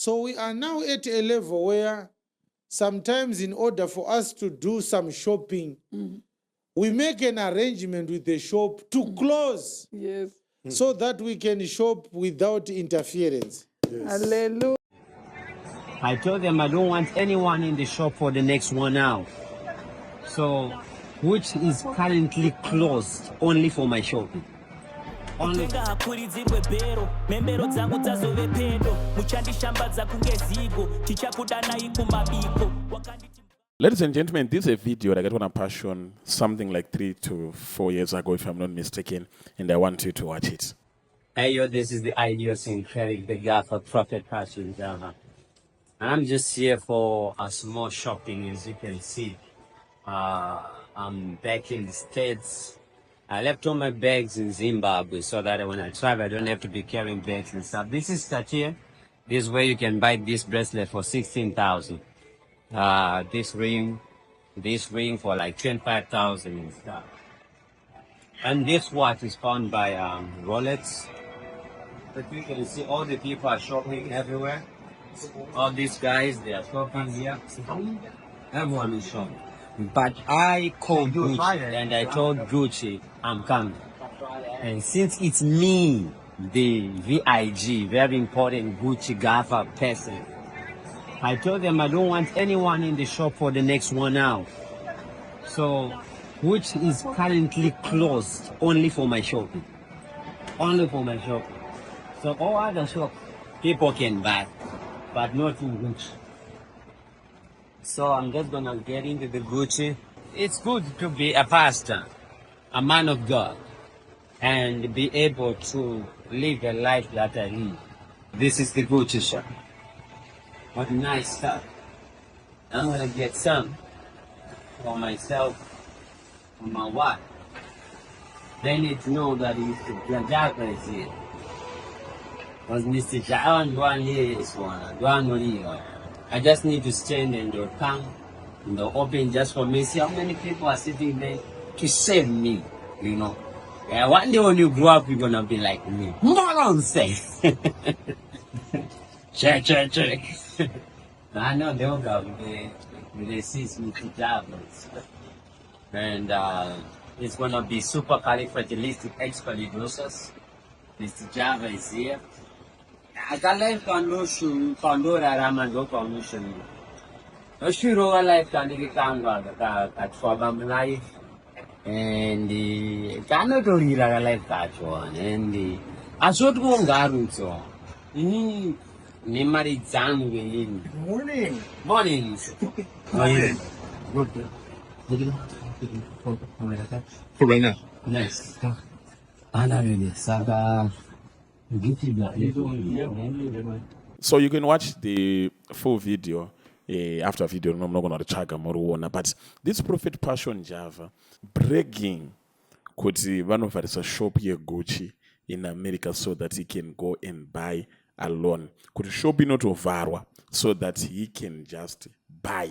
So we are now at a level where sometimes in order for us to do some shopping, we make an arrangement with the shop to close. Yes. So that we can shop without interference. Yes. Hallelujah. I told them I don't want anyone in the shop for the next 1 hour. So, which is currently closed only for my shopping. Only. Ladies and gentlemen, this is a video that I got on raPassion something like 3 to 4 years ago, if I'm not mistaken, and I want you to watch it. Hey, yo, this is the idiosyncratic, the guy for raPassion. I'm just here for a small shopping, as you can see. I'm back in the States. I left all my bags in Zimbabwe so that when I travel, I don't have to be carrying bags and stuff. This is Cartier. This is where you can buy this bracelet for 16,000. This ring for like 25,000 and stuff. And this watch is found by Rolex. But you can see all the people are shopping everywhere. All these guys, they are shopping here. Everyone is shopping. But I called Gucci and I told Gucci I'm coming. And since it's me, the VIG, very important Gucci Gaffer person, I told them I don't want anyone in the shop for the next 1 hour. So, which is currently closed only for my shopping. Only for my shopping. So all other shops, people can buy, but not in Gucci. So I'm just gonna get into the Gucci. It's good to be a pastor, a man of God, and be able to live a life that I live. This is the Gucci shop. What nice stuff. I'm gonna get some for myself, for my wife. They need to know that Mr. Jaka is here. Because Mr. Jaka here is one. I just need to stand and they'll come and they'll open just for me. See how many people are sitting there to save me, you know. Yeah, one day when you grow up, you're gonna be like me. Moron say. Check. I know they'll go with the 6 Mr. Javas. And it's gonna be supercalifragilisticexpialidocious. Mr. Java is here. I got life condition, Pandora Ramando condition. No sure life condition at Fabam life. And the cannot read a life catch one. And the I should go on Garuto. Nimari Zang. Morning. Mornings. Good. Nice. Anna Saga. So you can watch the full video after video. I'm not going to check more, but this Prophet Passion Java bragging Kuti one of us a shop here Gucci in America so that he can go and buy alone. Could shop not overwa so that he can just buy.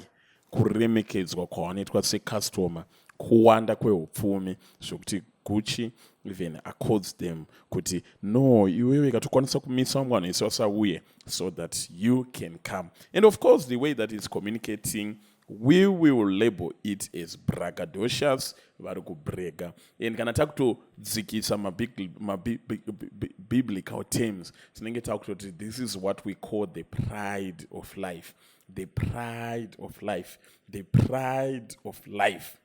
Kuremekeds go it was a customer kuwanda kwe upfumi zvokuti Gucci even accords them kuti no iwewe katukwanisa kumisa mwana isasa uye so that you can come. And of course the way that is communicating, we will label it as braggadocious vari kubrega. And kana takutodzikisa biblical terms tinenge takuti this is what we call the pride of life. The pride of life. The pride of life.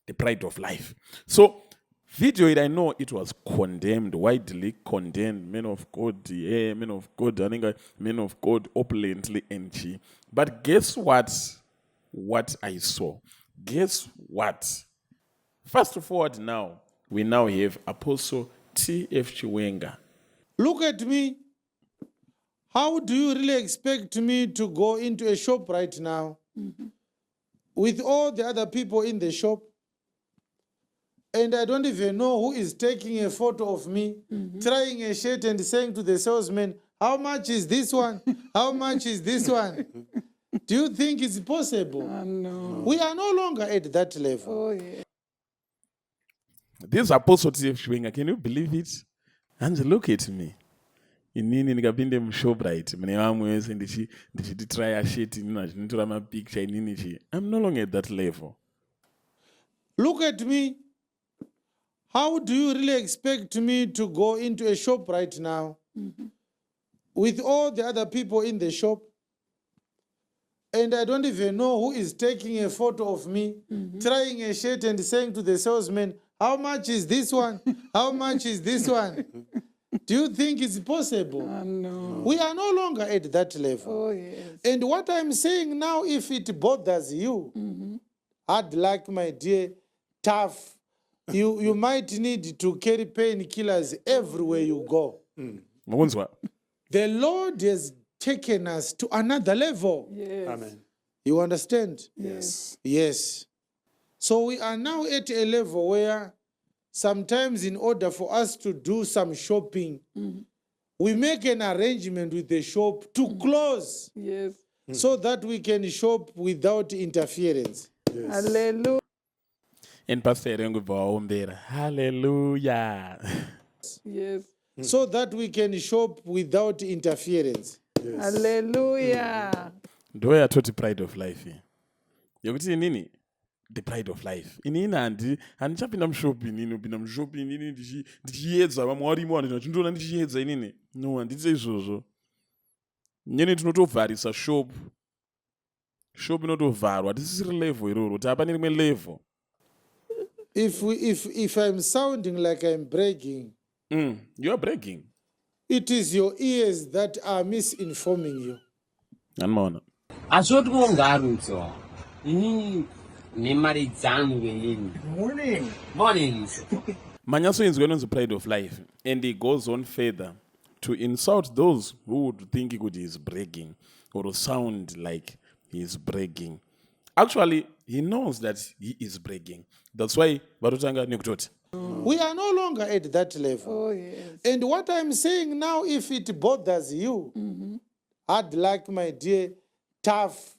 The pride of life. So, video it, I know it was condemned, widely condemned. Men of God, yeah, men of God, I think men of God, opulently NG. But guess what? What I saw. Guess what? Fast forward now, we now have Apostle T.F. Chiwenga. Look at me. How do you really expect me to go into a shop right now with all the other people in the shop? And I don't even know who is taking a photo of me, trying a shirt and saying to the salesman, how much is this one? How much is this one? Do you think it's possible? No. We are no longer at that level. Oh, yeah. This Apostle T.F. Chiwenga, can you believe it? And look at me. inini ndikapinde muShoprite mune vamwe vese ndichiti try asheti inini achinitora mapicture inini chi. I'm no longer at that level. Look at me. How do you really expect me to go into a shop right now with all the other people in the shop? And I don't even know who is taking a photo of me, trying a shirt and saying to the salesman, how much is this one? How much is this one? Do you think it's possible? No. We are no longer at that level. Oh, yes. And what I'm saying now, if it bothers you, hard luck, my dear, tough. You might need to carry painkillers everywhere you go. The Lord has taken us to another level. Yes. Amen. You understand? Yes. Yes. So we are now at a level where sometimes in order for us to do some shopping, we make an arrangement with the shop to close Yes. so that we can shop without interference. Hallelujah. And Pastor Rengu Baombera. Hallelujah. Yes. So that we can shop without interference. Hallelujah. Ndo yatoti pride of life here. Yokuti inini the pride of life. Inini handichapinda mushopi inini upinda mushopi inini ndichiedza vamwe varimo vanhu ndindoona ndichiedza inini. No, handiti izvozvo. Nyeni tinotovharisa shop. Shop inotovharwa. Tisisiri level iroro. Tapane rimwe level. If I'm sounding like I'm bragging, You are bragging. it is your ears that are misinforming you. Anmaona. Asoti kungarutso. Inini nemari dzangu inini. Morning. Mornings. Manyaso is going on the pride of life. And he goes on further to insult those who would think he is bragging or sound like he is bragging. Actually, he knows that he is bragging. That's why Barutanga Nukutoti. We are no longer at that level. Oh, yes. And what I'm saying now, if it bothers you, hard luck, my dear, tough.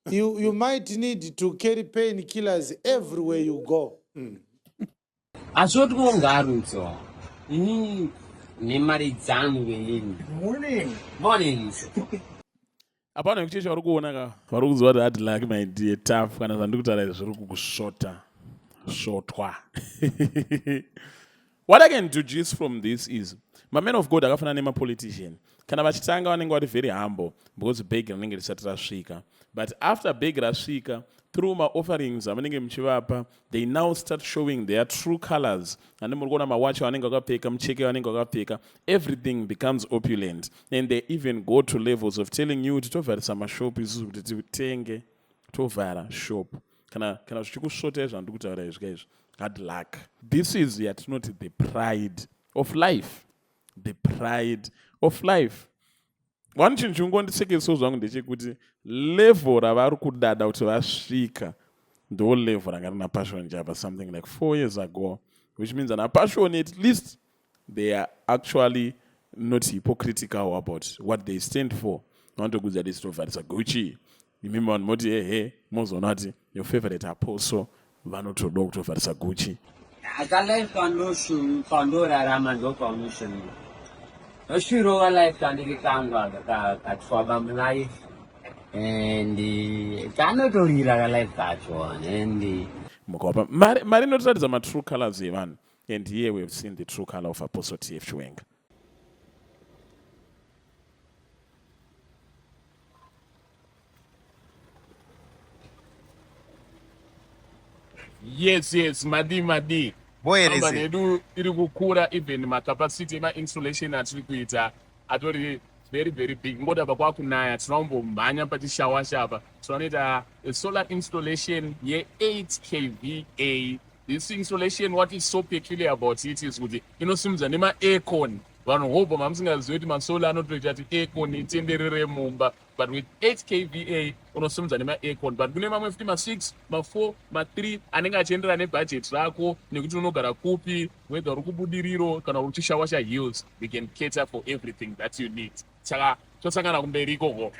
You might need to carry painkillers everywhere you go. Asoti kungarutso. Inini nemari dzangu inini. Morning. Mornings. Apana kuchecha vari kuona ka vari kuziva kuti hard luck my dear tough kana zvandikutaura zviri kukusvota svotwa. What I can deduce from this is my man of God akafanana nemapolitician kana vachitanga vanenge vari very humble because big rinenge risati rasvika, but after big rasvika through maofferings avanenge muchivapa they now start showing their true colors. And muri kuona mawachi vanenge vakapfeka, mucheke vanenge vakapfeka, everything becomes opulent, and they even go to levels of telling you kuti tovharisa mashopu isusu kuti titenge tovhara shop kana zvichikusvota zvandiri kutaura izvi kaizvi. Hard luck. This is yet not the pride of life. The pride of life. One chinhu chingonditsekeso zvangu ndechekuti level ravari kudada kuti vasvika ndo level ranga rina passion java something like 4 years ago, which means that passion at least they are actually not hypocritical about what they stand for. Vanotogudza distovharisa Gucci. Remember vanhu moti hey mozoona kuti your favorite apostle vanotoda kutovharisa Gucci. Akalife kandorarama ndokaunoshoni. Oshirowa life kandikitanga katfaba mulife. And kanotorira kalife kacho. And mukapa mari inotiratidza matrue colors evanhu, and here we have seen the true color of Apostle T.F. Chiwenga. Yes, madi. Amba nedu iri kukura, even macapacity ema-installation atiri kuita atori very big. Ngoda pakwakunaya tinombomhanya patishawasha apa. Tinoita a solar installation ye 8 kVA. This installation, what is so peculiar about it is kuti inosimudza nema-aircon. Vanhu hope mamusingazivi kuti masolar anotoita kuti aircon itenderere mumba. But with 8 kVA unosimudza nema-aircon. But kune mamwe futi ma6, ma4, ma3 anenge achienderana nebudget rako nekuti unogara kupi, whether uri kubudiriro kana uri kuchishawasha hills, we can cater for everything that you need. Saka tosangana kumberi ikoko.